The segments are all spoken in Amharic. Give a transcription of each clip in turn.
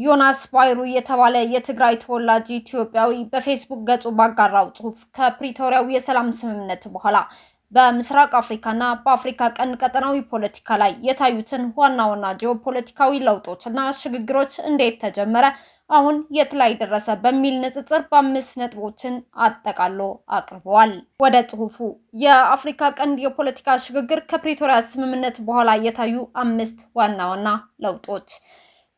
ዮናስ ባይሩ የተባለ የትግራይ ተወላጅ ኢትዮጵያዊ በፌስቡክ ገጹ ባጋራው ጽሑፍ ከፕሪቶሪያው የሰላም ስምምነት በኋላ በምስራቅ አፍሪካና በአፍሪካ ቀንድ ቀጠናዊ ፖለቲካ ላይ የታዩትን ዋና ዋና ጂኦፖለቲካዊ ለውጦችና ሽግግሮች እንዴት ተጀመረ፣ አሁን የት ላይ ደረሰ በሚል ንጽጽር በ5 ነጥቦችን አጠቃሎ አቅርበዋል። ወደ ጽሑፉ የአፍሪካ ቀንድ የፖለቲካ ሽግግር ከፕሪቶሪያ ስምምነት በኋላ የታዩ 5 ዋና ዋና ለውጦች።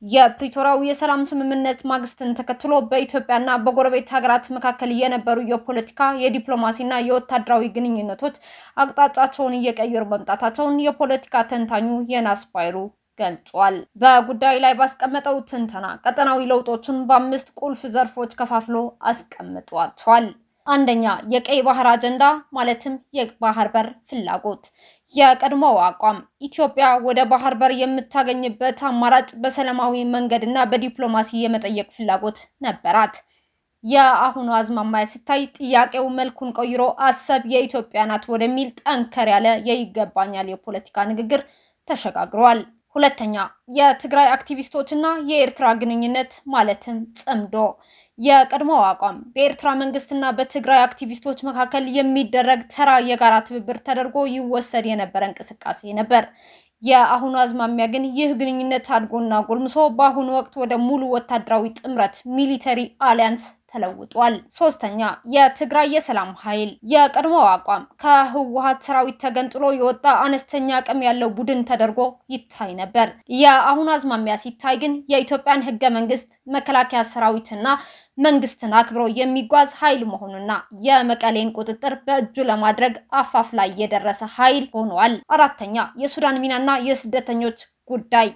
የፕሪቶሪያው የሰላም ስምምነት ማግስትን ተከትሎ በኢትዮጵያና በጎረቤት ሀገራት መካከል የነበሩ የፖለቲካ የዲፕሎማሲና የወታደራዊ ግንኙነቶች አቅጣጫቸውን እየቀየሩ መምጣታቸውን የፖለቲካ ተንታኙ ዮናስ ባይሩ ገልጿል። በጉዳዩ ላይ ባስቀመጠው ትንተና ቀጠናዊ ለውጦችን በ5 ቁልፍ ዘርፎች ከፋፍሎ አስቀምጧቸዋል። አንደኛ፣ የቀይ ባህር አጀንዳ ማለትም የባህር በር ፍላጎት። የቀድሞው አቋም ኢትዮጵያ ወደ ባህር በር የምታገኝበት አማራጭ በሰላማዊ መንገድና በዲፕሎማሲ የመጠየቅ ፍላጎት ነበራት። የአሁኑ አዝማሚያ ሲታይ ጥያቄው መልኩን ቀይሮ አሰብ የኢትዮጵያ ናት ወደሚል ጠንከር ያለ የይገባኛል የፖለቲካ ንግግር ተሸጋግሯል። ሁለተኛ፣ የትግራይ አክቲቪስቶችና የኤርትራ ግንኙነት ማለትም ጽምዶ። የቀድሞው አቋም በኤርትራ መንግስትና በትግራይ አክቲቪስቶች መካከል የሚደረግ ተራ የጋራ ትብብር ተደርጎ ይወሰድ የነበረ እንቅስቃሴ ነበር። የአሁኑ አዝማሚያ ግን ይህ ግንኙነት አድጎና ጎልምሶ በአሁኑ ወቅት ወደ ሙሉ ወታደራዊ ጥምረት ሚሊተሪ አሊያንስ ተለውጧል። ሶስተኛ፣ የትግራይ የሰላም ኃይል። የቀድሞው አቋም ከህወሓት ሰራዊት ተገንጥሎ የወጣ አነስተኛ አቅም ያለው ቡድን ተደርጎ ይታይ ነበር። የአሁኑ አዝማሚያ ሲታይ ግን የኢትዮጵያን ህገ መንግስት፣ መከላከያ ሰራዊትና መንግስትን አክብሮ የሚጓዝ ኃይል መሆኑና የመቀሌን ቁጥጥር በእጁ ለማድረግ አፋፍ ላይ የደረሰ ኃይል ሆኗል። አራተኛ፣ የሱዳን ሚናና የስደተኞች ጉዳይ።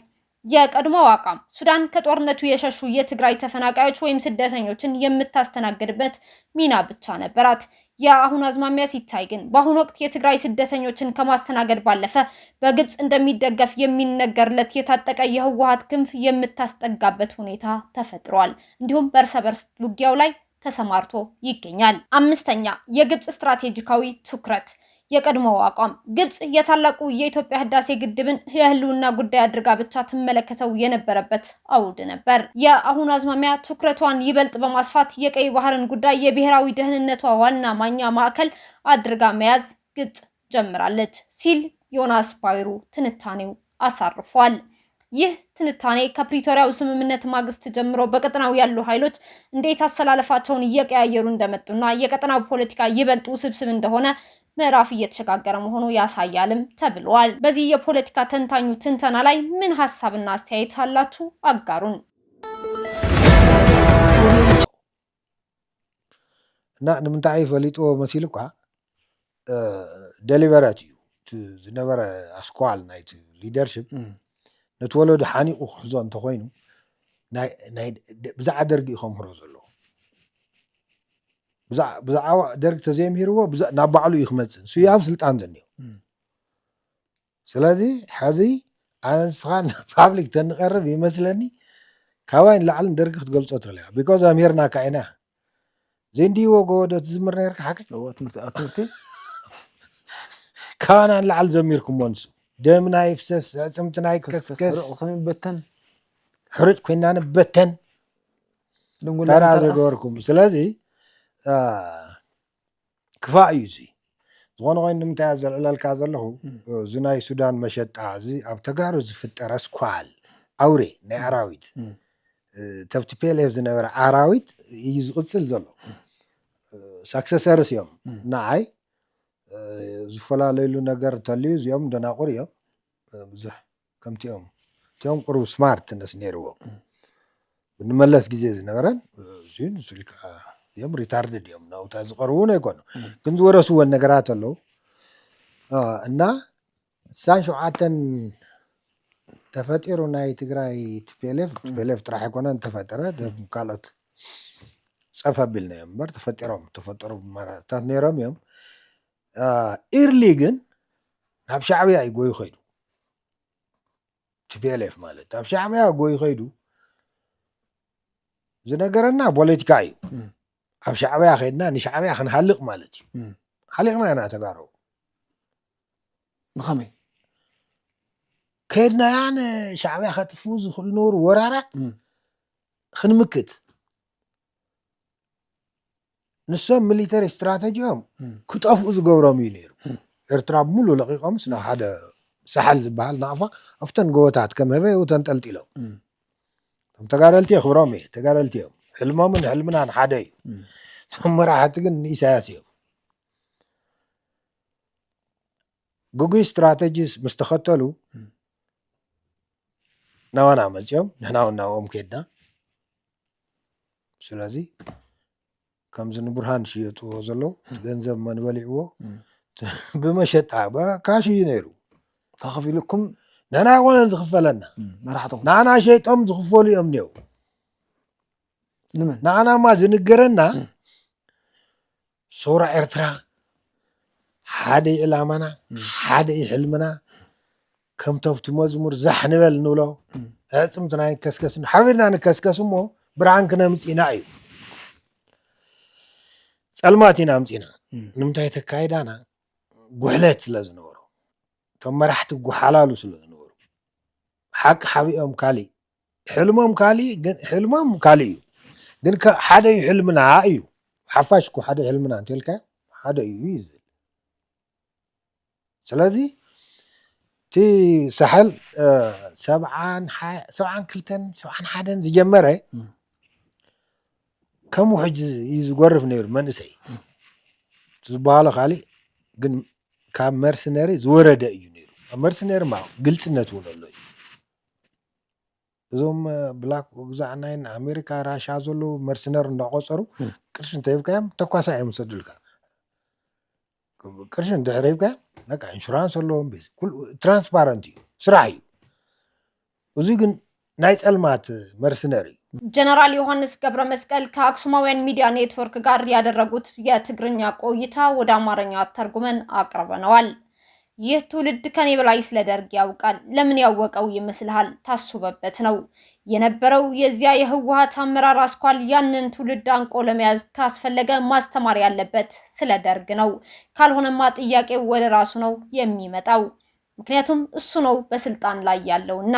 የቀድሞው አቋም ሱዳን ከጦርነቱ የሸሹ የትግራይ ተፈናቃዮች ወይም ስደተኞችን የምታስተናግድበት ሚና ብቻ ነበራት። የአሁኑ አዝማሚያ ሲታይ ግን በአሁኑ ወቅት የትግራይ ስደተኞችን ከማስተናገድ ባለፈ በግብጽ እንደሚደገፍ የሚነገርለት የታጠቀ የህወሓት ክንፍ የምታስጠጋበት ሁኔታ ተፈጥሯል። እንዲሁም በእርስ በርስ ውጊያው ላይ ተሰማርቶ ይገኛል። አምስተኛ፣ የግብጽ ስትራቴጂካዊ ትኩረት። የቀድሞው አቋም ግብጽ የታላቁ የኢትዮጵያ ህዳሴ ግድብን የህልውና ጉዳይ አድርጋ ብቻ ትመለከተው የነበረበት አውድ ነበር። የአሁኑ አዝማሚያ ትኩረቷን ይበልጥ በማስፋት የቀይ ባህርን ጉዳይ የብሔራዊ ደህንነቷ ዋና ማኛ ማዕከል አድርጋ መያዝ ግብጽ ጀምራለች ሲል ዮናስ ባይሩ ትንታኔው አሳርፏል። ይህ ትንታኔ ከፕሪቶሪያው ስምምነት ማግስት ጀምሮ በቀጠናው ያሉ ኃይሎች እንዴት አሰላለፋቸውን እየቀያየሩ እንደመጡና የቀጠናው ፖለቲካ ይበልጥ ውስብስብ እንደሆነ ምዕራፍ እየተሸጋገረ መሆኑ ያሳያልም ተብሏል። በዚህ የፖለቲካ ተንታኙ ትንተና ላይ ምን ሐሳብና አስተያየት አላችሁ? አጋሩን። እና ንምንታይ ፈሊጦ መሲልኳ ዴሊቨሬት እዩ ዝነበረ አስኳል ናይቲ ሊደርሽፕ ነትወለዱ ሓኒቑ ክሕዞ እንተኮይኑ ብዛዕባ ደርጊ ኢኹም ህሮ ዘሎ ብዛዕባ ደርጊ ተዘይምሂርዎ ናብ ባዕሉ እዩ ክመፅእ ንሱ ኣብ ስልጣን ዘኒዮ። ስለዚ ሕዚ ኣንስኻ ፓብሊክ ተንቀርብ ይመስለኒ ካባይን ላዕልን ደርጊ ክትገልፆ ትኽእል ኢኻ። ቢኮዝ ኣምሂርናካ ኢና ዘይንድይዎ ጎወዶ ትዝምር ነርካ ሓቀይ ትምህርቲ ካባና ንላዕሊ ዘሚርኩሞ ንሱ ደምና ይፍሰስ ዕፅምትና ይከስከስ በተን ሕሩጭ ኮይና ንበተን ተራ ዘገበርኩም። ስለዚ ክፋእ እዩ እዚ ዝኾነ ኮይኑ ንምንታይ ዘልዕለልካ ዘለኹ እዚ ናይ ሱዳን መሸጣ እዚ ኣብ ተጋሩ ዝፍጠረ ስኳል ኣውሬ ናይ ኣራዊት ተብቲ ፔሌፍ ዝነበረ ኣራዊት እዩ ዝቕፅል ዘሎ። ሳክሰሰርስ እዮም ንዓይ ዝፈላለዩሉ ነገር እንተልዩ እዚኦም ደናቁር እዮም ብዙሕ ከምቲኦም እቲኦም ቁሩብ ስማርት ነስ ነይርዎም ብንመለስ ግዜ ዝነበረን እዚን ስልካ እዮም ሪታርድድ እዮም ናውታ ዝቐርቡን ኣይኮኑ ግን ዝወረስዎን ነገራት ኣለዉ እና 67 ተፈጢሩ ናይ ትግራይ ቲፔሌፍ ጥራሕ ኣይኮነን ተፈጠረ ካልኦት ፀፍ ኣቢልና እዮም እምበር ተፈጠሩ ማራታት ነይሮም እዮም። ኢርሊ ግን ናብ ሻዕብያ እዩ ጎዩ ኸይዱ ቲፔሌፍ ማለት ኣብ ሻዕብያ ጎዩ ኸይዱ ዝነገረና ፖለቲካ እዩ። ኣብ ሻዕብያ ኸይድና ንሻዕብያ ክንሃልቕ ማለት እዩ። ሃሊቕና ኢና ተጋሩ ብኸመይ ከይድና ያን ሻዕብያ ከጥፍኡ ዝኽእሉ ነበሩ ወራራት خنمكت نسم ميليتري استراتيجيهم كتقفوا زغورام ينيرو ኤርትራ ሙሉ ለቂቆምስ ናብ ሓደ ሰሓል ዝበሃል ናቕፋ ኣብተን ጎቦታት ከም ህበይ ተንጠልጢሎም እቶም ተጋደልቲ የኽብሮም እየ ተጋደልቲ እዮም ሕልሞምን ሕልምናን ሓደ እዩ እቶም መራሕቲ ግን ንኢሳያስ እዮም ጉጉይ ስትራቴጂ ምስ ተኸተሉ ናባና መፅኦም ንሕና እውን ናብኦም ከድና ስለዚ ከምዚ ንቡርሃን ሽየጥዎ ዘለዉ ገንዘብ መን በሊዕዎ بمشت عبا كاشي نيرو تخفي لكم نانا وانا زخفلنا نانا شيطان زخفولي امنيو لمن نانا ما زنقرنا صورة ارترا حادي الامانا حادي حلمنا كم تفت مزمور زحنبل نولو اسمتنا كسكسن حبيبنا نكسكسو مو برانكنا مصينايو ጸልማቲና ምጽና ንምንታይ ተካይዳና ጉሕለት ስለዝነበሩ ቶም መራሕቲ ጉሓላሉ ስለዝነበሩ ሓቂ ሓቢኦም ካሊ ሕልሞም ካሊ ግን ሕልሞም ካሊ እዩ ግን ሓደ ሕልምና እዩ ሓፋሽኩ ሓደ ሕልምና እንተልካ ሓደ እዩ ይዝል ስለዚ ቲ ሳሕል 72 ዝጀመረ كم واحد يزقرف نير منسي تزباله خالي جن كام مرسنري زورة دقيق نير مرسنري ما قلت نتون الله زوم بلاك وجزعنا إن أمريكا راش عزلو مرسنر نقصرو كرشن تيب كام تقاسا يمسدلك كرشن تعرف كام لك إنشورانس اللهم بس كل ترانسبارنتي سرعي وزيجن نايت ألمات مرسنري ጀነራል ዮሐንስ ገብረ መስቀል ከአክሱማውያን ሚዲያ ኔትወርክ ጋር ያደረጉት የትግርኛ ቆይታ ወደ አማርኛ ተርጉመን አቅርበነዋል። ይህ ትውልድ ከኔ በላይ ስለደርግ ያውቃል። ለምን ያወቀው ይመስልሃል? ታስበበት ነው የነበረው። የዚያ የህወሓት አመራር አስኳል ያንን ትውልድ አንቆ ለመያዝ ካስፈለገ ማስተማር ያለበት ስለደርግ ነው። ካልሆነማ ጥያቄው ወደ ራሱ ነው የሚመጣው። ምክንያቱም እሱ ነው በስልጣን ላይ ያለውና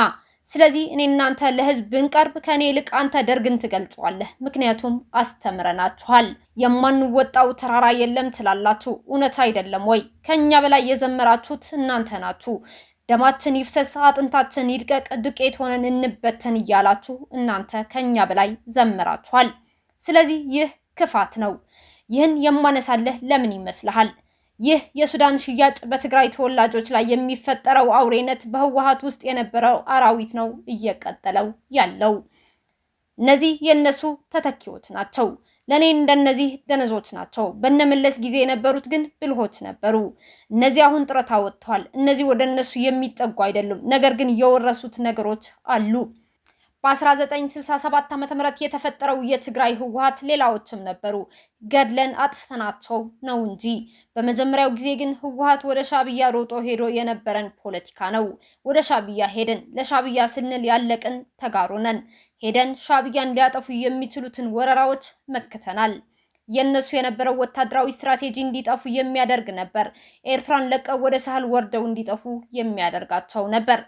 ስለዚህ እኔ እናንተ ለህዝብ ብንቀርብ ከኔ ይልቅ አንተ ደርግን ትገልጸዋለህ። ምክንያቱም አስተምረናችኋል። የማንወጣው ተራራ የለም ትላላችሁ። እውነት አይደለም ወይ? ከኛ በላይ የዘመራችሁት እናንተ ናችሁ። ደማችን ይፍሰስ አጥንታችን ይድቀቅ ዱቄት ሆነን እንበተን እያላችሁ እናንተ ከኛ በላይ ዘመራችኋል። ስለዚህ ይህ ክፋት ነው። ይህን የማነሳለህ ለምን ይመስልሃል? ይህ የሱዳን ሽያጭ በትግራይ ተወላጆች ላይ የሚፈጠረው አውሬነት በህወሓት ውስጥ የነበረው አራዊት ነው እየቀጠለው ያለው። እነዚህ የነሱ ተተኪዎች ናቸው። ለኔ እንደነዚህ ደነዞች ናቸው። በነመለስ ጊዜ የነበሩት ግን ብልሆች ነበሩ። እነዚህ አሁን ጥረታ ወጥተዋል። እነዚህ ወደ እነሱ የሚጠጉ አይደሉም። ነገር ግን የወረሱት ነገሮች አሉ። በ1967 ዓ.ም የተፈጠረው የትግራይ ህወሓት ሌላዎችም ነበሩ። ገድለን አጥፍተናቸው ነው እንጂ በመጀመሪያው ጊዜ ግን ህወሓት ወደ ሻዕቢያ ሮጦ ሄዶ የነበረን ፖለቲካ ነው። ወደ ሻዕቢያ ሄደን ለሻዕቢያ ስንል ያለቅን ተጋሩነን ሄደን ሻዕቢያን ሊያጠፉ የሚችሉትን ወረራዎች መክተናል። የነሱ የነበረው ወታደራዊ ስትራቴጂ እንዲጠፉ የሚያደርግ ነበር። ኤርትራን ለቀው ወደ ሳህል ወርደው እንዲጠፉ የሚያደርጋቸው ነበር።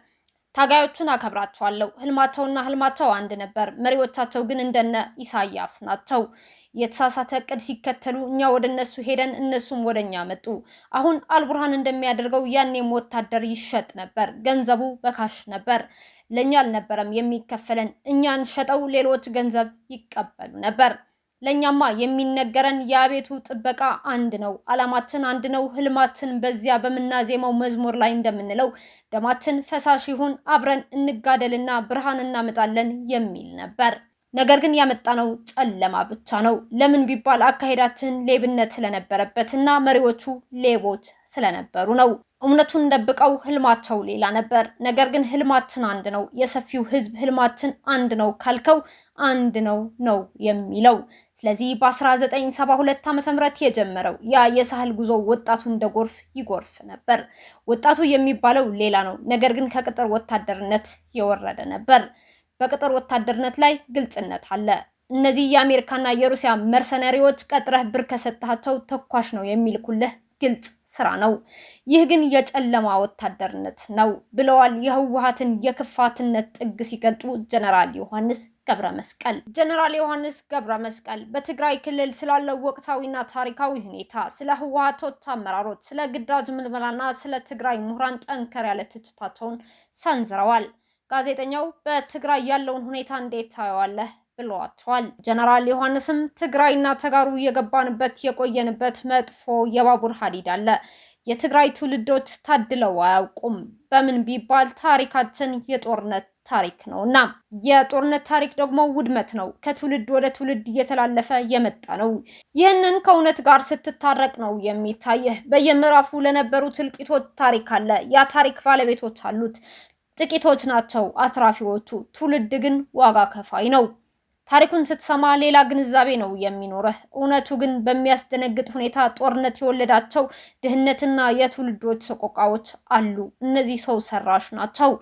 ታጋዮቹን አከብራቸዋለሁ። ህልማቸው አንድ ነበር። መሪዎቻቸው ግን እንደነ ኢሳያስ ናቸው። የተሳሳተ እቅድ ሲከተሉ እኛ ወደ እነሱ ሄደን እነሱም ወደኛ መጡ። አሁን አልቡርሃን እንደሚያደርገው ያኔም ወታደር ይሸጥ ነበር። ገንዘቡ በካሽ ነበር። ለኛ አልነበረም የሚከፈለን። እኛን ሸጠው ሌሎች ገንዘብ ይቀበሉ ነበር። ለኛማ የሚነገረን የአቤቱ ጥበቃ አንድ ነው። አላማችን አንድ ነው። ህልማችን በዚያ በመናዜማው መዝሙር ላይ እንደምንለው ደማችን ፈሳሽ ይሁን አብረን እንጋደልና ብርሃን እናመጣለን የሚል ነበር። ነገር ግን ያመጣነው ጨለማ ብቻ ነው። ለምን ቢባል አካሄዳችን ሌብነት ስለነበረበትና መሪዎቹ ሌቦች ስለነበሩ ነው። እውነቱን ደብቀው ህልማቸው ሌላ ነበር። ነገር ግን ህልማችን አንድ ነው። የሰፊው ህዝብ ህልማችን አንድ ነው ካልከው አንድ ነው የሚለው። ስለዚህ በ1972 ዓ.ም የጀመረው ያ የሳህል ጉዞ ወጣቱ እንደ ጎርፍ ይጎርፍ ነበር። ወጣቱ የሚባለው ሌላ ነው። ነገር ግን ከቅጥር ወታደርነት የወረደ ነበር። በቅጥር ወታደርነት ላይ ግልጽነት አለ። እነዚህ የአሜሪካና የሩሲያ መርሰናሪዎች ቀጥረህ ብር ከሰጣቸው ተኳሽ ነው የሚልኩልህ። ግልጽ ስራ ነው። ይህ ግን የጨለማ ወታደርነት ነው ብለዋል የህወሓትን የክፋትነት ጥግ ሲገልጡ ጀነራል ዮሐንስ ገብረ መስቀል። ጀነራል ዮሐንስ ገብረ መስቀል በትግራይ ክልል ስላለው ወቅታዊና ታሪካዊ ሁኔታ፣ ስለ ህወሓቶች አመራሮች፣ ስለ ግዳጅ ምልመላና ስለ ትግራይ ምሁራን ጠንከር ያለ ትችታቸውን ሰንዝረዋል። ጋዜጠኛው በትግራይ ያለውን ሁኔታ እንዴት ታየዋለህ ብለዋቸዋል። ጀነራል ዮሐንስም ትግራይና ተጋሩ የገባንበት የቆየንበት መጥፎ የባቡር ሀዲድ አለ። የትግራይ ትውልዶች ታድለው አያውቁም። በምን ቢባል ታሪካችን የጦርነት ታሪክ ነውና፣ የጦርነት ታሪክ ደግሞ ውድመት ነው። ከትውልድ ወደ ትውልድ እየተላለፈ የመጣ ነው። ይህንን ከእውነት ጋር ስትታረቅ ነው የሚታየህ። በየምዕራፉ ለነበሩት እልቂቶች ታሪክ አለ። ያ ታሪክ ባለቤቶች አሉት። ጥቂቶች ናቸው አትራፊዎቹ። ትውልድ ግን ዋጋ ከፋይ ነው። ታሪኩን ስትሰማ ሌላ ግንዛቤ ነው የሚኖረህ። እውነቱ ግን በሚያስደነግጥ ሁኔታ ጦርነት የወለዳቸው ድህነትና የትውልዶች ሰቆቃዎች አሉ። እነዚህ ሰው ሰራሽ ናቸው።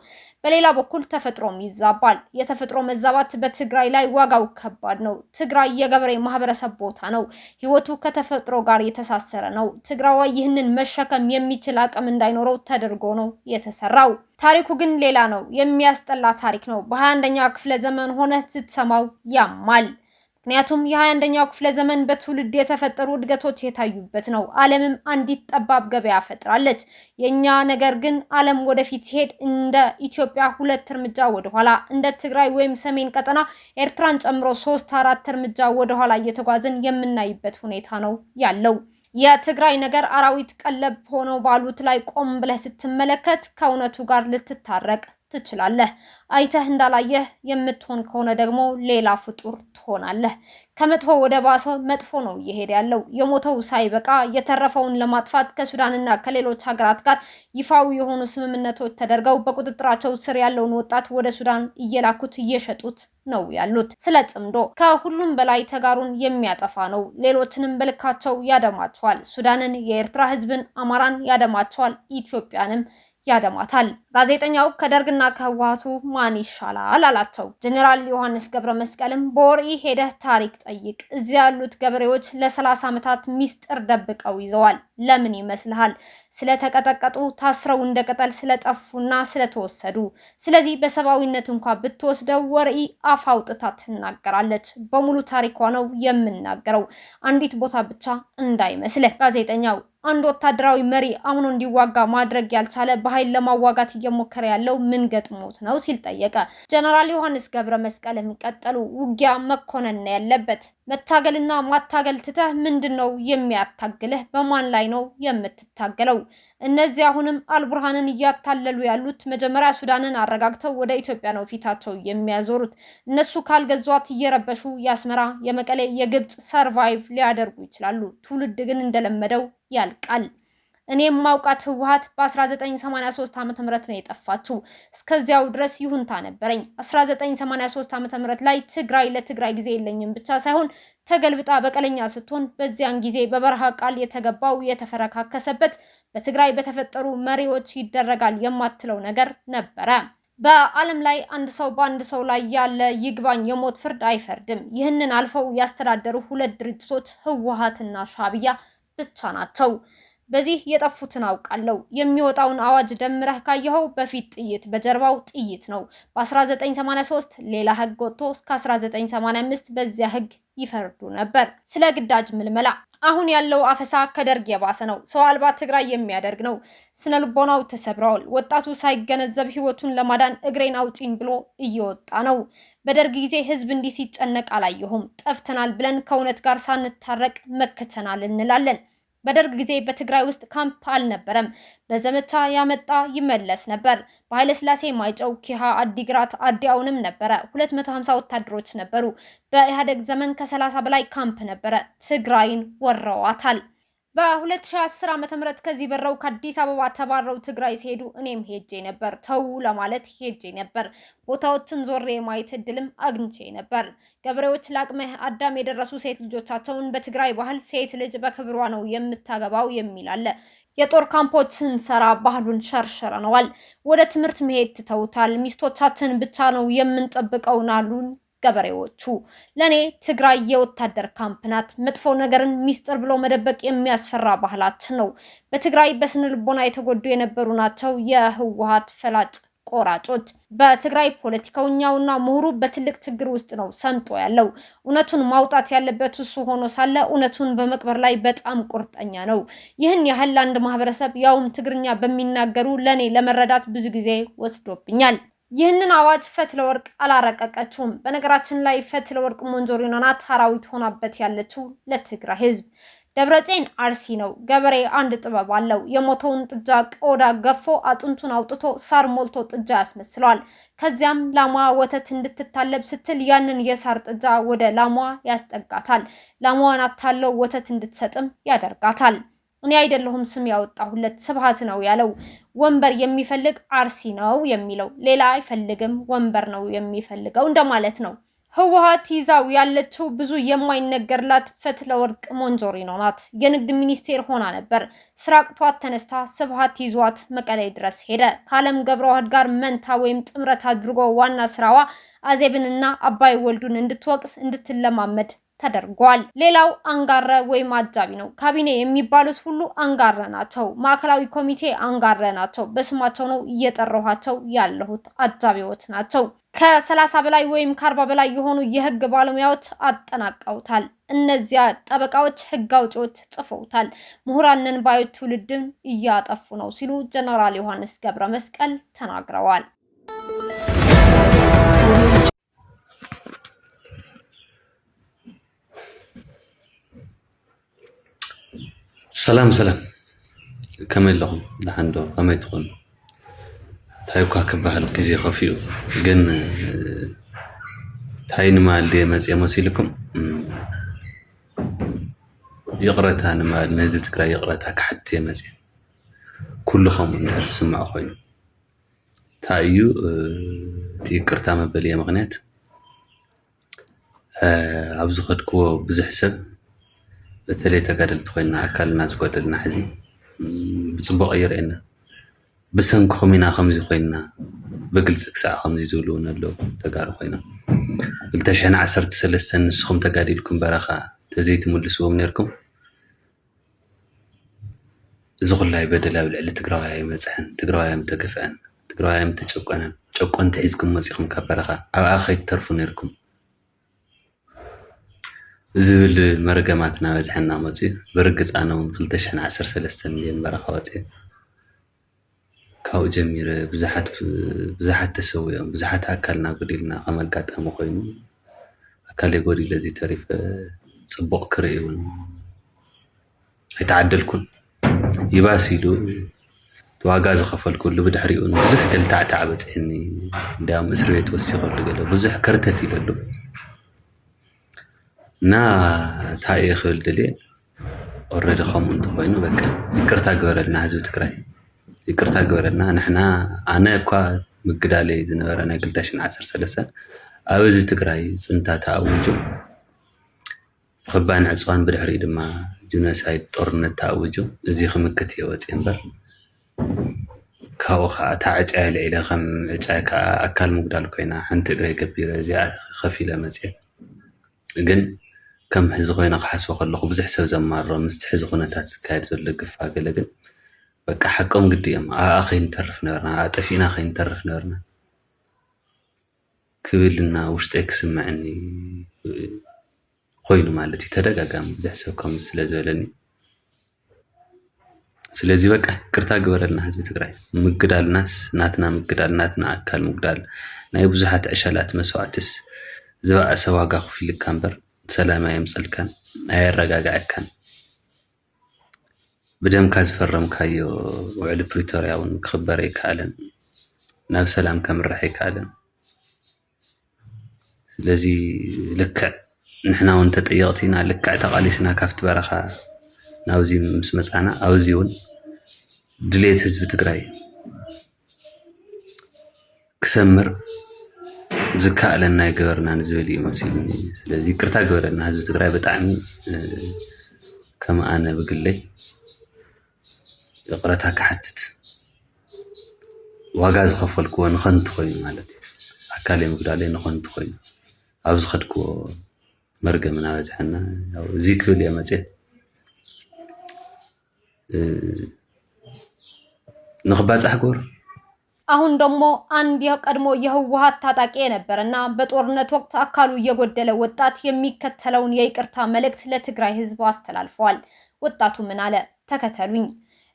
በሌላ በኩል ተፈጥሮም ይዛባል። የተፈጥሮ መዛባት በትግራይ ላይ ዋጋው ከባድ ነው። ትግራይ የገበሬ ማህበረሰብ ቦታ ነው። ህይወቱ ከተፈጥሮ ጋር የተሳሰረ ነው። ትግራዋይ ይህንን መሸከም የሚችል አቅም እንዳይኖረው ተደርጎ ነው የተሰራው። ታሪኩ ግን ሌላ ነው። የሚያስጠላ ታሪክ ነው። በ21ኛ ክፍለ ዘመን ሆነ ስትሰማው ያማል። ምክንያቱም የ21ኛው ክፍለ ዘመን በትውልድ የተፈጠሩ እድገቶች የታዩበት ነው። ዓለምም አንዲት ጠባብ ገበያ ፈጥራለች። የኛ ነገር ግን ዓለም ወደፊት ሲሄድ እንደ ኢትዮጵያ 2 እርምጃ ወደኋላ፣ እንደ ትግራይ ወይም ሰሜን ቀጠና ኤርትራን ጨምሮ 3-4 እርምጃ ወደኋላ እየተጓዝን የምናይበት ሁኔታ ነው ያለው። የትግራይ ነገር አራዊት ቀለብ ሆነው ባሉት ላይ ቆም ብለህ ስትመለከት ከእውነቱ ጋር ልትታረቅ ትችላለህ። አይተህ እንዳላየህ የምትሆን ከሆነ ደግሞ ሌላ ፍጡር ትሆናለህ። ከመጥፎ ወደ ባሰ መጥፎ ነው እየሄደ ያለው። የሞተው ሳይበቃ የተረፈውን ለማጥፋት ከሱዳንና ከሌሎች ሀገራት ጋር ይፋዊ የሆኑ ስምምነቶች ተደርገው በቁጥጥራቸው ስር ያለውን ወጣት ወደ ሱዳን እየላኩት እየሸጡት ነው ያሉት። ስለ ጽምዶ ከሁሉም በላይ ተጋሩን የሚያጠፋ ነው። ሌሎችንም በልካቸው ያደማቸዋል። ሱዳንን፣ የኤርትራ ህዝብን፣ አማራን ያደማቸዋል። ኢትዮጵያንም ያደማታል። ጋዜጠኛው ከደርግና ከህወሓቱ ማን ይሻላል አላቸው። ጀነራል ዮሐንስ ገብረ መስቀልም በወሬ ሄደህ ታሪክ ጠይቅ። እዚያ ያሉት ገበሬዎች ለ30 ዓመታት ሚስጥር ደብቀው ይዘዋል። ለምን ይመስልሃል? ስለተቀጠቀጡ፣ ታስረው እንደ ቅጠል ስለጠፉና ስለተወሰዱ። ስለዚህ በሰብአዊነት እንኳን ብትወስደው ወሬ አፍ አውጥታ ትናገራለች። በሙሉ ታሪኳ ነው የምናገረው። አንዲት ቦታ ብቻ እንዳይመስልህ። ጋዜጠኛው አንድ ወታደራዊ መሪ አምኖ እንዲዋጋ ማድረግ ያልቻለ በኃይል ለማዋጋት እየሞከረ ያለው ምን ገጥሞት ነው ሲል ጠየቀ። ጀነራል ዮሐንስ ገብረ መስቀልም ቀጠሉ። ውጊያ መኮነን ያለበት፣ መታገልና ማታገል ትተህ ምንድነው የሚያታግልህ? በማን ላይ ነው የምትታገለው? እነዚህ አሁንም አልቡርሃንን እያታለሉ ያሉት መጀመሪያ ሱዳንን አረጋግተው ወደ ኢትዮጵያ ነው ፊታቸው የሚያዞሩት። እነሱ ካልገዟት እየረበሹ የአስመራ፣ የመቀሌ፣ የግብጽ ሰርቫይቭ ሊያደርጉ ይችላሉ። ትውልድ ግን እንደለመደው ያልቃል። እኔ ማውቃት ህወሓት በ1983 ዓ.ም ነው የጠፋችው። እስከዚያው ድረስ ይሁንታ ነበረኝ። 1983 ዓ.ም ላይ ትግራይ ለትግራይ ጊዜ የለኝም ብቻ ሳይሆን ተገልብጣ በቀለኛ ስትሆን በዚያን ጊዜ በበረሃ ቃል የተገባው የተፈረካከሰበት በትግራይ በተፈጠሩ መሪዎች ይደረጋል የማትለው ነገር ነበረ። በዓለም ላይ አንድ ሰው በአንድ ሰው ላይ ያለ ይግባኝ የሞት ፍርድ አይፈርድም። ይህንን አልፈው ያስተዳደሩ 2 ድርጅቶች ህወሓትና ሻዕቢያ ብቻ ናቸው። በዚህ የጠፉትን አውቃለሁ። የሚወጣውን አዋጅ ደምረህ ካየኸው በፊት ጥይት በጀርባው ጥይት ነው። በ1983 ሌላ ህግ ወጥቶ እስከ 1985 በዚያ ህግ ይፈርዱ ነበር። ስለ ግዳጅ ምልመላ አሁን ያለው አፈሳ ከደርግ የባሰ ነው። ሰው አልባ ትግራይ የሚያደርግ ነው። ስነ ልቦናው ተሰብረዋል። ወጣቱ ሳይገነዘብ ህይወቱን ለማዳን እግሬን አውጪኝ ብሎ እየወጣ ነው። በደርግ ጊዜ ህዝብ እንዲህ ሲጨነቅ አላየሁም። ጠፍተናል ብለን ከእውነት ጋር ሳንታረቅ መክተናል እንላለን። በደርግ ጊዜ በትግራይ ውስጥ ካምፕ አልነበረም። በዘመቻ ያመጣ ይመለስ ነበር። በኃይለስላሴ ማይጨው፣ ኪሃ፣ አዲግራት፣ አዲያውንም ነበረ። 250 ወታደሮች ነበሩ። በኢህአዴግ ዘመን ከ30 በላይ ካምፕ ነበረ። ትግራይን ወረዋታል። በ2010 ዓ.ም ከዚህ በረው ከአዲስ አበባ ተባረው ትግራይ ሲሄዱ እኔም ሄጄ ነበር። ተው ለማለት ሄጄ ነበር። ቦታዎችን ዞሬ ማየት እድልም አግኝቼ ነበር። ገበሬዎች ለአቅመ አዳም የደረሱ ሴት ልጆቻቸውን በትግራይ ባህል ሴት ልጅ በክብሯ ነው የምታገባው የሚል አለ። የጦር ካምፖች ስንሰራ ባህሉን ሸርሽረነዋል። ወደ ትምህርት መሄድ ትተውታል። ሚስቶቻችን ብቻ ነው የምንጠብቀው ናሉን ገበሬዎቹ። ለኔ ትግራይ የወታደር ካምፕ ናት። መጥፎ ነገርን ሚስጥር ብሎ መደበቅ የሚያስፈራ ባህላችን ነው። በትግራይ በስነ ልቦና የተጎዱ የነበሩ ናቸው የህወሓት ፈላጭ ቆራጮች። በትግራይ ፖለቲከኛውና ምሁሩ በትልቅ ችግር ውስጥ ነው ሰምጦ ያለው። እውነቱን ማውጣት ያለበት እሱ ሆኖ ሳለ እውነቱን በመቅበር ላይ በጣም ቁርጠኛ ነው። ይህን ያህል አንድ ማህበረሰብ ያውም ትግርኛ በሚናገሩ ለኔ ለመረዳት ብዙ ጊዜ ወስዶብኛል። ይህንን አዋጅ ፈትለወርቅ አላረቀቀችውም። በነገራችን ላይ ፈትለወርቅ ሞንጆሪኖ ናት አራዊት ሆናበት ያለችው ለትግራይ ህዝብ። ደብረጽዮን አርሲ ነው። ገበሬ አንድ ጥበብ አለው። የሞተውን ጥጃ ቆዳ ገፎ አጥንቱን አውጥቶ ሳር ሞልቶ ጥጃ ያስመስለዋል። ከዚያም ላሟ ወተት እንድትታለብ ስትል ያንን የሳር ጥጃ ወደ ላሟ ያስጠጋታል። ላሟን አታለው ወተት እንድትሰጥም ያደርጋታል። እኔ አይደለሁም ስም ያወጣሁለት ስብሃት ነው ያለው። ወንበር የሚፈልግ አርሲ ነው የሚለው ሌላ አይፈልግም፣ ወንበር ነው የሚፈልገው እንደማለት ነው። ህወሓት ይዛው ያለችው ብዙ የማይነገርላት ፈትለወርቅ ሞንጆሪኖ ናት። የንግድ ሚኒስቴር ሆና ነበር። ስራ አቅቷት ተነስታ ስብሃት ይዟት መቀሌ ድረስ ሄደ። ከአለም ገብረዋህድ ጋር መንታ ወይም ጥምረት አድርጎ ዋና ስራዋ አዜብንና አባይ ወልዱን እንድትወቅስ እንድትለማመድ ተደርጓል። ሌላው አንጋረ ወይም አጃቢ ነው። ካቢኔ የሚባሉት ሁሉ አንጋረ ናቸው። ማዕከላዊ ኮሚቴ አንጋረ ናቸው። በስማቸው ነው እየጠራኋቸው ያለሁት። አጃቢዎች ናቸው። ከ30 በላይ ወይም ከ40 በላይ የሆኑ የህግ ባለሙያዎች አጠናቀውታል። እነዚያ ጠበቃዎች ህግ አውጪዎች ጽፈውታል። ምሁራንን ባዮች ትውልድን እያጠፉ ነው ሲሉ ጀነራል ዮሐንስ ገብረ መስቀል ተናግረዋል። ሰላም ከመይ ኣለኹም ንሓንዶ ከመይ ትኾኑ ታይኳ ክበሃል ግዜ ከፊኡ ግን ታይ ንማል ደ መፅየ መሲልኩም ይቕረታ ንማል ነዚ ትግራይ ይቕረታ ክሓቲ መፅየ ኩልኹም እንድትስማዕ ኮይኑ እንታይ እዩ እቲ ይቅርታ መበልየ ምክንያት ኣብ ዝኸድክዎ ብዙሕ ሰብ በተለይ ተጋደልቲ ኮይና ኣካልና ዝጎደልና ሕዚ ብፅቡቅ ይርአየና ብሰንኪኹም ኢና ከምዚ ኮይና ብግልፂ ክሳዕ ከምዚ ዝብሉ እውን ኣለዉ ተጋሩ ኮይኖም 2013 ንስኹም ተጋዲልኩም በረኻ ተዘይትምልስዎም ነርኩም እዚ ኩላይ በደል ኣብ ልዕሊ ትግራዋይ መፅሐን ትግራዋይ ተገፍአን ትግራዋይ ተጨቆነን ጨቆንቲ ሒዝኩም መፂኹም ካብ በረኻ ኣብኣ ከይትተርፉ ነርኩም ዝብል መርገማትና በዝሐና መፅእ ብርግፃነ እውን 2013 ሚልዮን በረኻ ወፅእ ካብኡ ጀሚረ ብዙሓት ተሰውዮም ብዙሓት ኣካልና ጎዲልና ከም ኣጋጣሚ ኮይኑ ኣካለይ ጎዲለ እዚ ተሪፈ ፅቡቅ ክርኢ እውን ኣይተዓደልኩን ይባስ ኢሉ ዋጋ ዝኸፈልኩሉ ብድሕሪኡ ብዙሕ ገልታዕታዕ በፅሕኒ እንዲያውም እስር ቤት ወሲኸሉ ገለ ብዙሕ ከርተት ኢለሉ እና እንታይ ክብል ድልየ ኦልሬዲ ከምኡ እንተኮይኑ በቃ ይቅርታ ግበረልና ህዝቢ ትግራይ ይቅርታ ግበረልና ንሕና ኣነ እኳ ምግዳለይ ዝነበረ ናይ 2013 ኣብ እዚ ትግራይ ፅንታ ተኣውጁ ብክባን ዕፅዋን ብድሕሪኡ ድማ ጆኖሳይድ ጦርነት ተኣውጁ እዚ ክምክት እየ ወፅእ እምበር ካብኡ ከዓ እታ ዕጫ ልዒለ ከም ዕጫ ከዓ ኣካል ምጉዳል ኮይና ሓንቲ እግረይ ገቢረ እዚኣ ከፊለ መፅየ ግን ከም ሕዚ ኮይነ ክሓስቦ ከለኹ ብዙሕ ሰብ ዘማሮ ምስቲ ሕዚ ኩነታት ዝካየድ ዘሎ ግፋ ገለ ግን በቃ ሓቆም ግዲ እዮም ኣብኣ ከይንተርፍ ነበርና ጠፊእና ከይንተርፍ ነበርና ክብልና ውሽጠይ ክስምዐኒ ኮይኑ ማለት እዩ ተደጋጋሚ ብዙሕ ሰብ ከምዚ ስለ ዝበለኒ ስለዚ በቃ ይቅርታ ግበረልና ህዝቢ ትግራይ ምግዳልናስ ናትና ምግዳል ናትና ኣካል ምግዳል ናይ ብዙሓት ዕሸላት መስዋዕትስ ዝበኣሰ ዋጋ ክፍልካ እምበር ሰላም የምፀልካን ኣየረጋግዐካን ብደምካ ዝፈረምካዮ ውዕሊ ፕሪቶርያ እውን ክኽበር ኣይከኣለን ናብ ሰላም ከምርሕ ኣይከኣለን ስለዚ ልክዕ ንሕና እውን ተጠየቕቲ ኢና ልክዕ ተቃሊስና ካብቲ በረኻ ናብዚ ምስ መፃና ኣብዚ እውን ድሌት ህዝቢ ትግራይ ክሰምር ዝከኣለና ይገበርና ንዝብል እዩ መሲሉኒ ስለዚ ይቅርታ ግበረልና ህዝቢ ትግራይ ብጣዕሚ ከም ኣነ ብግለይ ይቕረታ ክሓትት ዋጋ ዝኸፈልክዎ ንኸንቲ ኮይኑ ማለት እዩ ኣካለይ ምግዳለይ ንኸንቲ ኮይኑ أبز خدكو مرقة من عوزحنا أو زيكلو لي أماتي نخبات أحقور አሁን ደግሞ አንድ የቀድሞ የህወሓት ታጣቂ የነበረና በጦርነት ወቅት አካሉ የጎደለ ወጣት የሚከተለውን የይቅርታ መልእክት ለትግራይ ህዝብ አስተላልፈዋል። ወጣቱ ምን አለ? ተከተሉኝ።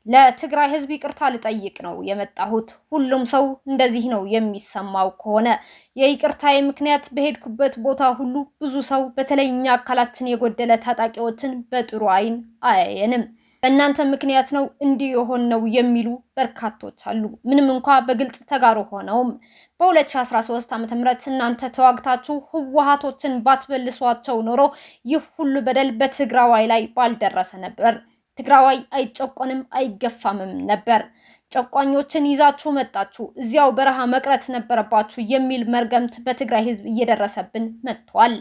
ለትግራይ ህዝብ ይቅርታ ልጠይቅ ነው የመጣሁት። ሁሉም ሰው እንደዚህ ነው የሚሰማው ከሆነ የይቅርታዬ ምክንያት በሄድኩበት ቦታ ሁሉ ብዙ ሰው በተለይኛ አካላችን የጎደለ ታጣቂዎችን በጥሩ አይን አያየንም። በእናንተ ምክንያት ነው እንዲህ የሆነው የሚሉ በርካቶች አሉ። ምንም እንኳን በግልጽ ተጋሩ ሆነውም በ2013 ዓ.ም እናንተ ተዋግታችሁ ህወሓቶችን ባትበልሷቸው ኖሮ ይህ ሁሉ በደል በትግራዋይ ላይ ባልደረሰ ነበር። ትግራዋይ አይጨቆንም አይገፋምም ነበር። ጨቋኞችን ይዛችሁ መጣችሁ፣ እዚያው በረሃ መቅረት ነበረባችሁ የሚል መርገምት በትግራይ ህዝብ እየደረሰብን መጥቷል።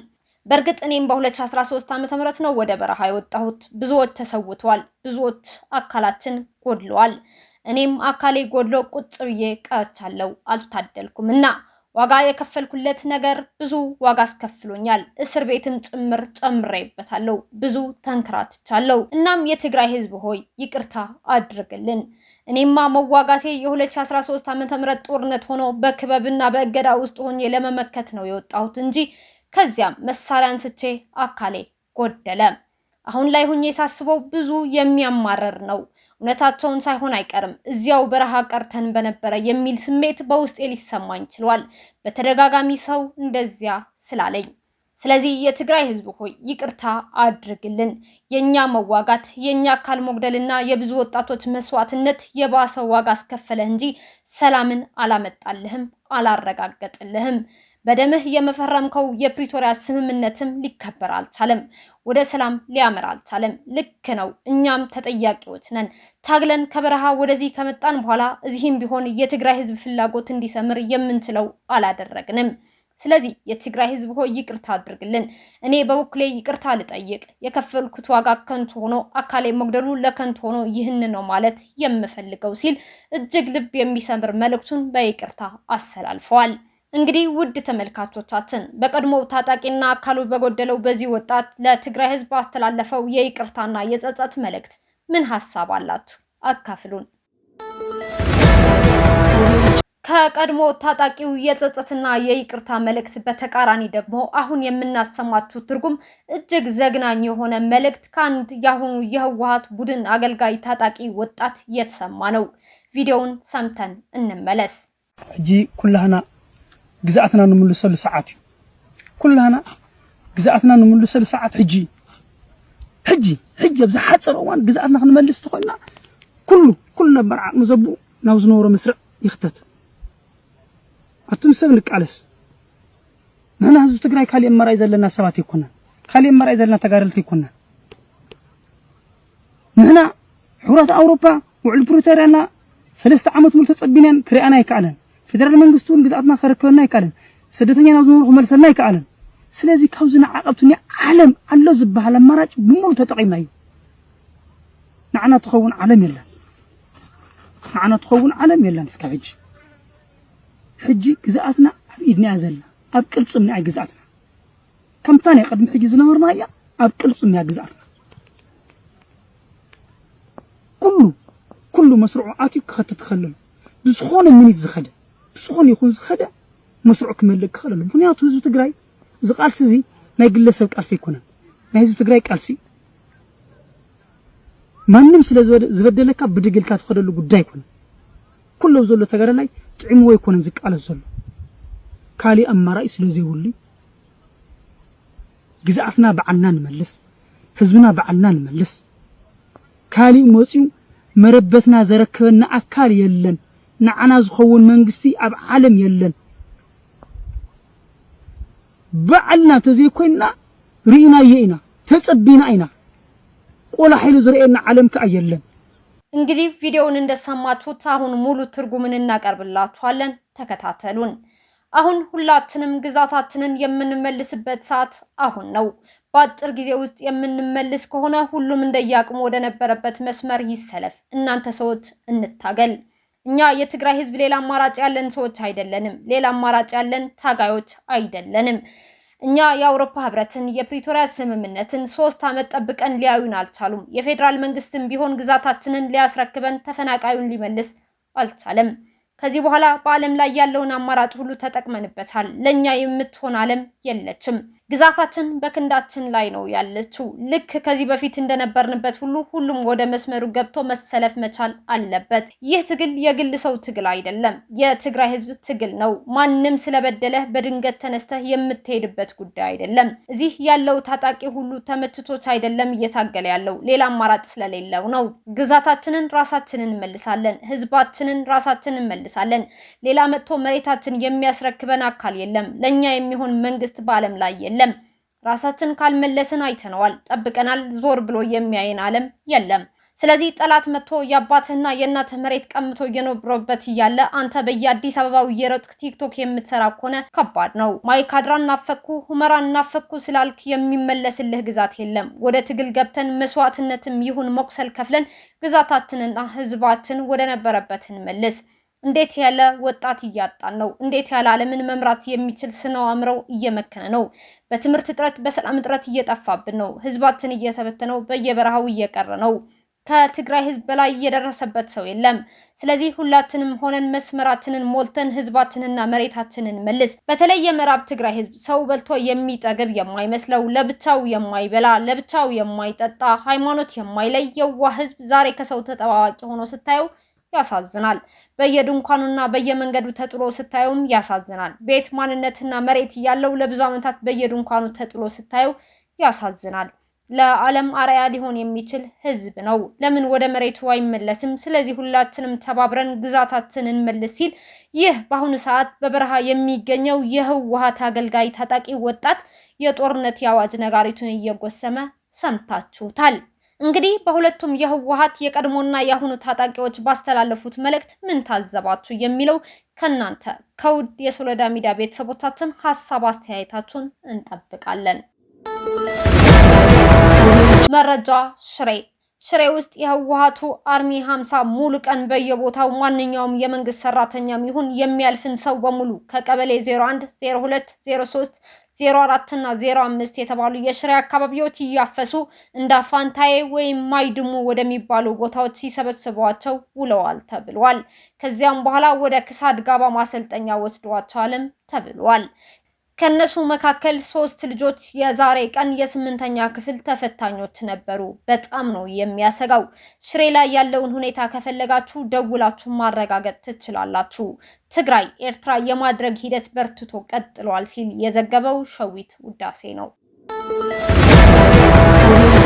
በርግጥ እኔም በ2013 ዓ.ም ነው ወደ በረሃ የወጣሁት። ብዙዎች ተሰውተዋል፣ ብዙዎች አካላችን ጎድለዋል። እኔም አካሌ ጎድሎ ቁጭ ብዬ ቀርቻለሁ፣ አልታደልኩምና ዋጋ የከፈልኩለት ነገር ብዙ ዋጋ አስከፍሎኛል። እስር ቤትም ጭምር ጨምሬበታለሁ፣ ብዙ ተንከራትቻለሁ። እናም የትግራይ ህዝብ ሆይ ይቅርታ አድርግልን። እኔማ መዋጋቴ የ2013 ዓ.ም ጦርነት ሆኖ በክበብና በእገዳ ውስጥ ሆኜ ለመመከት ነው የወጣሁት እንጂ ከዚያም መሳሪያ አንስቼ አካሌ ጎደለ። አሁን ላይ ሆኜ ሳስበው ብዙ የሚያማርር ነው። እውነታቸውን ሳይሆን አይቀርም እዚያው በረሃ ቀርተን በነበረ የሚል ስሜት በውስጤ ሊሰማኝ ችሏል፣ በተደጋጋሚ ሰው እንደዚያ ስላለኝ። ስለዚህ የትግራይ ህዝብ ሆይ ይቅርታ አድርግልን። የኛ መዋጋት የኛ አካል መጉደልና የብዙ ወጣቶች መስዋዕትነት የባሰ ዋጋ አስከፈለ እንጂ ሰላምን አላመጣልህም፣ አላረጋገጥልህም። በደምህ የመፈረምከው የፕሪቶሪያ ስምምነትም ሊከበር አልቻለም፣ ወደ ሰላም ሊያመራ አልቻለም። ልክ ነው፣ እኛም ተጠያቂዎች ነን። ታግለን ከበረሃ ወደዚህ ከመጣን በኋላ እዚህም ቢሆን የትግራይ ህዝብ ፍላጎት እንዲሰምር የምንችለው አላደረግንም። ስለዚህ የትግራይ ህዝብ ሆይ ይቅርታ አድርግልን። እኔ በበኩሌ ይቅርታ ልጠይቅ። የከፈልኩት ዋጋ ከንቱ ሆኖ አካሌ መግደሉ ለከንቱ ሆኖ ይህን ነው ማለት የምፈልገው ሲል እጅግ ልብ የሚሰምር መልእክቱን በይቅርታ አስተላልፈዋል። እንግዲህ ውድ ተመልካቾቻችን በቀድሞ ታጣቂና አካሉ በጎደለው በዚህ ወጣት ለትግራይ ህዝብ አስተላለፈው የይቅርታና የጸጸት መልእክት ምን ሐሳብ አላችሁ? አካፍሉን። ከቀድሞ ታጣቂው የጸጸትና የይቅርታ መልእክት በተቃራኒ ደግሞ አሁን የምናሰማችሁ ትርጉም እጅግ ዘግናኝ የሆነ መልእክት ከአንድ ያሁኑ የህወሓት ቡድን አገልጋይ ታጣቂ ወጣት የተሰማ ነው። ቪዲዮውን ሰምተን እንመለስ። እጂ ኩላህና ግዛአትና ንምልሰሉ ሰዓት ኩላህና ግዛአትና ንምልሰሉ ሰዓት ሕጂ ብዝሓፀረ እዋን ግዛአትና ክንመልስ ተኮይና ኩሉ ነበር ዓቅሚ ዘቡ ናብ ዝነበሮ መስርዕ ይኽተት አትምሰብ ንቃለስ ንሕና ህዝቢ ትግራይ ካሊእ መራይ ዘለና ሰባት ይኮነን፣ ካሊእ መራይ ዘለና ተጋደልቲ ይኮነን። ንሕና ሕብረት አውሮፓ ውዕል ፕሪቶሪያና 3 ዓመት ሙሉ ተጸቢናን ክሪአና ይከኣለን። ፌደራል መንግስቱን ግዛአትና ከረከበና ይከኣለን። ስደተኛ ናብ ዝነበሩ ክመልሰልና ይከኣለን። ስለዚ ካብዚ ንዓቐብትኒ ዓለም ኣሎ ዝበሃል አማራጭ ብሙሉ ተጠቂምና እዩ። ንዓና ትኸውን ዓለም የለን እስካብ ሕጂ ግዛአትና ኣብ ኢድና ዘላ ኣብ ቅልጽምና ግዛአትና ከምታን ቀድሚ ሕጂ ዝነበርና እያ ኣብ ቅልጽምና ግዛአትና ኩሉ መስርዑ ኣትዩ ክኸተት ከለሉ ብዝኾነ ሚኒት ብዝኾነ ይኹን ዝኸደ መስርዑ ክመልእ ክኸለሉ። ምክንያቱ ህዝቢ ትግራይ ዝቃልሲ እዚ ናይ ግለሰብ ቃልሲ ኣይኮነን፣ ናይ ህዝቢ ትግራይ ቃልሲ ማንም ስለ ዝበደለካ ብድግልካ ትኸደሉ ጉዳይ ኣይኮነን። ኩሉ ዘሎ ተጋዳላይ ጥዕሞ ይኮነን ዝቃለስ ዘሎ ካሊ አማራጭ ስለዘይብሉ ግዛአትና በዓልና ንመልስ፣ ህዝብና በዓልና ንመልስ። ካሊ ሞፂው መረበትና ዘረከበና አካል የለን፣ ንዓና ዝኸውን መንግስቲ ኣብ ዓለም የለን። በዓልና ተዘይኮይና ርኢና የኢና ተጸቢና ኢና ቆላ ኃይሉ ዝረአየና ዓለም ከ የለን። እንግዲህ ቪዲዮውን እንደሰማችሁት አሁን ሙሉ ትርጉምን እናቀርብላችኋለን። ተከታተሉን። አሁን ሁላችንም ግዛታችንን የምንመልስበት ሰዓት አሁን ነው። በአጭር ጊዜ ውስጥ የምንመልስ ከሆነ ሁሉም እንደያቅሙ ወደ ነበረበት መስመር ይሰለፍ። እናንተ ሰዎች እንታገል። እኛ የትግራይ ህዝብ ሌላ አማራጭ ያለን ሰዎች አይደለንም። ሌላ አማራጭ ያለን ታጋዮች አይደለንም። እኛ የአውሮፓ ህብረትን የፕሪቶሪያ ስምምነትን 3 ዓመት ጠብቀን ሊያዩን አልቻሉም። የፌዴራል መንግስትም ቢሆን ግዛታችንን ሊያስረክበን ተፈናቃዩን ሊመልስ አልቻለም። ከዚህ በኋላ በዓለም ላይ ያለውን አማራጭ ሁሉ ተጠቅመንበታል። ለኛ የምትሆን ዓለም የለችም። ግዛታችን በክንዳችን ላይ ነው ያለችው። ልክ ከዚህ በፊት እንደነበርንበት ሁሉ ሁሉም ወደ መስመሩ ገብቶ መሰለፍ መቻል አለበት። ይህ ትግል የግል ሰው ትግል አይደለም፣ የትግራይ ህዝብ ትግል ነው። ማንም ስለበደለህ በድንገት ተነስተህ የምትሄድበት ጉዳይ አይደለም። እዚህ ያለው ታጣቂ ሁሉ ተመትቶት አይደለም እየታገለ ያለው፣ ሌላ አማራጭ ስለሌለው ነው። ግዛታችንን ራሳችንን እንመልሳለን፣ ህዝባችንን ራሳችንን እንመልሳለን። ሌላ መጥቶ መሬታችን የሚያስረክበን አካል የለም። ለኛ የሚሆን መንግስት በዓለም ላይ የለም። ራሳችን ካልመለስን አይተነዋል፣ ጠብቀናል። ዞር ብሎ የሚያየን ዓለም የለም። ስለዚህ ጠላት መጥቶ የአባትህና የእናትህ መሬት ቀምቶ እየኖረበት እያለ አንተ በየአዲስ አበባው እየሮጥክ ቲክቶክ የምትሰራ ከሆነ ከባድ ነው። ማይካድራን ናፈኩ፣ ሁመራን ናፈኩ ስላልክ የሚመለስልህ ግዛት የለም። ወደ ትግል ገብተን መስዋዕትነትም ይሁን መቁሰል ከፍለን ግዛታችንና ህዝባችን ወደ ነበረበት እንመልስ። እንዴት ያለ ወጣት እያጣን ነው! እንዴት ያለ ዓለምን መምራት የሚችል ስነው አምረው እየመከነ ነው! በትምህርት እጥረት በሰላም እጥረት እየጠፋብን ነው። ህዝባችን እየተበተነው በየበረሃው እየቀረ ነው። ከትግራይ ህዝብ በላይ እየደረሰበት ሰው የለም። ስለዚህ ሁላችንም ሆነን መስመራችንን ሞልተን ህዝባችንና መሬታችንን መልስ። በተለይ የምዕራብ ትግራይ ህዝብ ሰው በልቶ የሚጠግብ የማይመስለው፣ ለብቻው የማይበላ ለብቻው የማይጠጣ ሃይማኖት የማይለይ የዋህ ህዝብ ዛሬ ከሰው ተጠባባቂ ሆኖ ስታዩ ያሳዝናል። በየድንኳኑና በየመንገዱ ተጥሎ ስታዩም ያሳዝናል። ቤት ማንነትና መሬት ያለው ለብዙ ዓመታት በየድንኳኑ ተጥሎ ስታዩ ያሳዝናል። ለዓለም አርአያ ሊሆን የሚችል ህዝብ ነው። ለምን ወደ መሬቱ አይመለስም? ስለዚህ ሁላችንም ተባብረን ግዛታችንን መልስ ሲል ይህ በአሁኑ ሰዓት በበረሃ የሚገኘው የህወሓት አገልጋይ ታጣቂ ወጣት የጦርነት የአዋጅ ነጋሪቱን እየጎሰመ ሰምታችሁታል። እንግዲህ በሁለቱም የህወሓት የቀድሞና የአሁኑ ታጣቂዎች ባስተላለፉት መልእክት ምን ታዘባችሁ የሚለው ከናንተ ከውድ የሶሎዳ ሚዲያ ቤተሰቦቻችን ሐሳብ አስተያየታችሁን እንጠብቃለን። መረጃ ሽሬ ውስጥ የህወሓቱ አርሚ 50 ሙሉ ቀን በየቦታው ማንኛውም የመንግስት ሰራተኛም ይሁን የሚያልፍን ሰው በሙሉ ከቀበሌ 01፣ 02፣ 03፣ 04 እና 05 የተባሉ የሽሬ አካባቢዎች እያፈሱ እንደ ፋንታዬ ወይም ማይድሙ ወደሚባሉ ቦታዎች ሲሰበስቧቸው ውለዋል ተብሏል። ከዚያም በኋላ ወደ ክሳድ ጋባ ማሰልጠኛ ወስደዋቸዋልም ተብሏል። ከነሱ መካከል 3 ልጆች የዛሬ ቀን የ8ኛ ክፍል ተፈታኞች ነበሩ። በጣም ነው የሚያሰጋው። ሽሬ ላይ ያለውን ሁኔታ ከፈለጋችሁ ደውላችሁ ማረጋገጥ ትችላላችሁ። ትግራይ ኤርትራ የማድረግ ሂደት በርትቶ ቀጥሏል ሲል የዘገበው ሸዊት ውዳሴ ነው።